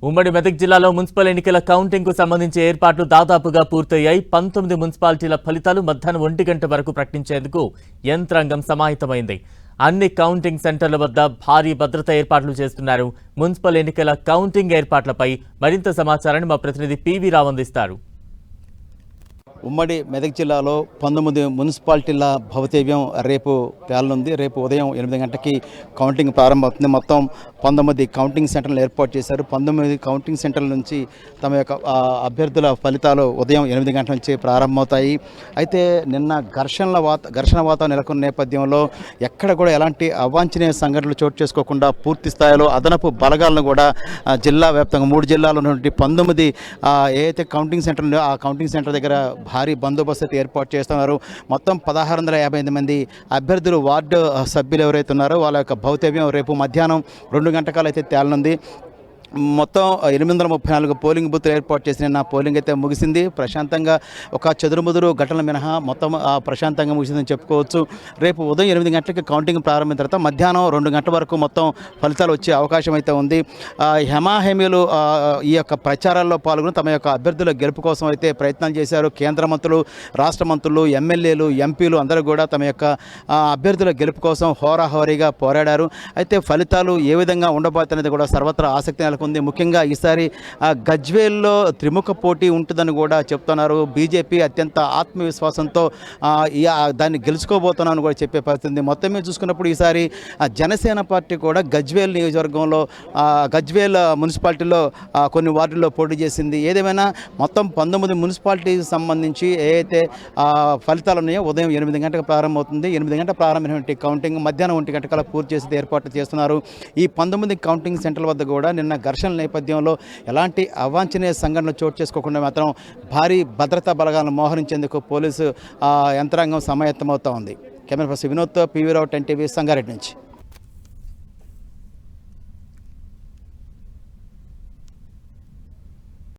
ఉమ్మడి మెదక్ జిల్లాలో మున్సిపల్ ఎన్నికల కౌంటింగ్ కు సంబంధించి ఏర్పాట్లు దాదాపుగా పూర్తయ్యాయి. 19 మున్సిపాలిటీల ఫలితాలు మధ్యాహ్నం 1 గంట వరకు ప్రకటించేందుకు యంత్రాంగం సమాహితమైంది. అన్ని కౌంటింగ్ సెంటర్ల వద్ద భారీ భద్రత ఏర్పాట్లు చేస్తున్నారు. మున్సిపల్ ఎన్నికల కౌంటింగ్ ఏర్పాట్లపై మరింత సమాచారాన్ని మా ప్రతినిధి పివి రావు అందిస్తారు. ఉమ్మడి మెదక్ జిల్లాలో 19 మున్సిపాలిటీల భౌతవ్యం రేపు పేలనుంది. రేపు ఉదయం 8 గంటలకి కౌంటింగ్ ప్రారంభమవుతుంది. మొత్తం 19 కౌంటింగ్ సెంటర్లు ఏర్పాటు చేశారు. 19 కౌంటింగ్ సెంటర్ల నుంచి తమ యొక్క అభ్యర్థుల ఫలితాలు ఉదయం 8 గంటల నుంచి ప్రారంభమవుతాయి. అయితే నిన్న ఘర్షణ వాతావరణం నెలకొన్న నేపథ్యంలో ఎక్కడ కూడా ఎలాంటి అవాంఛనీయ సంఘటనలు చోటు చేసుకోకుండా పూర్తి స్థాయిలో అదనపు బలగాలను కూడా జిల్లా వ్యాప్తంగా 3 జిల్లాలో ఉన్నటువంటి 19 ఏదైతే కౌంటింగ్ సెంటర్లు ఉన్నాయో ఆ కౌంటింగ్ సెంటర్ దగ్గర భారీ బందోబస్తు ఏర్పాటు చేస్తున్నారు. మొత్తం 1658 మంది అభ్యర్థులు వార్డు సభ్యులు ఎవరైతే ఉన్నారో వాళ్ళ యొక్క భౌతవ్యం రేపు మధ్యాహ్నం 2 గంటకాలు అయితే తేలనుంది. మొత్తం 834 పోలింగ్ బూత్లు ఏర్పాటు చేసిన పోలింగ్ అయితే ముగిసింది. ప్రశాంతంగా ఒక చెదురుముదురు ఘటనలు మినహా మొత్తం ప్రశాంతంగా ముగిసిందని చెప్పుకోవచ్చు. రేపు ఉదయం 8 గంటలకి కౌంటింగ్ ప్రారంభమైన తర్వాత మధ్యాహ్నం 2 గంటల వరకు మొత్తం ఫలితాలు వచ్చే అవకాశం అయితే ఉంది. హెమాహెమీలు ఈ యొక్క ప్రచారాల్లో పాల్గొని తమ యొక్క అభ్యర్థుల గెలుపు కోసం అయితే ప్రయత్నాలు చేశారు. కేంద్ర మంత్రులు, రాష్ట్ర మంత్రులు, ఎమ్మెల్యేలు, ఎంపీలు అందరూ కూడా తమ యొక్క అభ్యర్థుల గెలుపు కోసం హోరాహోరీగా పోరాడారు. అయితే ఫలితాలు ఏ విధంగా ఉండబోతున్నది కూడా సర్వత్రా ఆసక్తి నెలకొంది. ముఖ్యంగా ఈసారి గజ్వేల్లో త్రిముఖ పోటీ ఉంటుందని కూడా చెప్తున్నారు. బీజేపీ అత్యంత ఆత్మవిశ్వాసంతో దాన్ని గెలుచుకోబోతున్నాను కూడా చెప్పే పరిస్థితి. మొత్తం మీద చూసుకున్నప్పుడు ఈసారి జనసేన పార్టీ కూడా గజ్వేల్ నియోజకవర్గంలో గజ్వేల్ మున్సిపాలిటీలో కొన్ని వార్డుల్లో పోటీ చేసింది. ఏదేమైనా మొత్తం 19 మున్సిపాలిటీకి సంబంధించి ఏదైతే ఫలితాలు ఉన్నాయో ఉదయం 8 గంటలకు ప్రారంభమవుతుంది. 8 గంటల ప్రారంభమైనటువంటి కౌంటింగ్ మధ్యాహ్నం 1 గంటకల్లా పూర్తి చేసి ఏర్పాట్లు చేస్తున్నారు. ఈ 19 కౌంటింగ్ సెంటర్ల వద్ద కూడా నిన్న ఘర్షణల నేపథ్యంలో ఎలాంటి అవాంఛనీయ సంఘటనలు చోటు చేసుకోకుండా మాత్రం భారీ భద్రతా బలగాలను మోహరించేందుకు పోలీసు యంత్రాంగం సమాయత్తమవుతా ఉంది. కెమెరా పర్సన్ వినోద్తో పివి రావు, 10 టీవీ, సంగారెడ్డి నుంచి.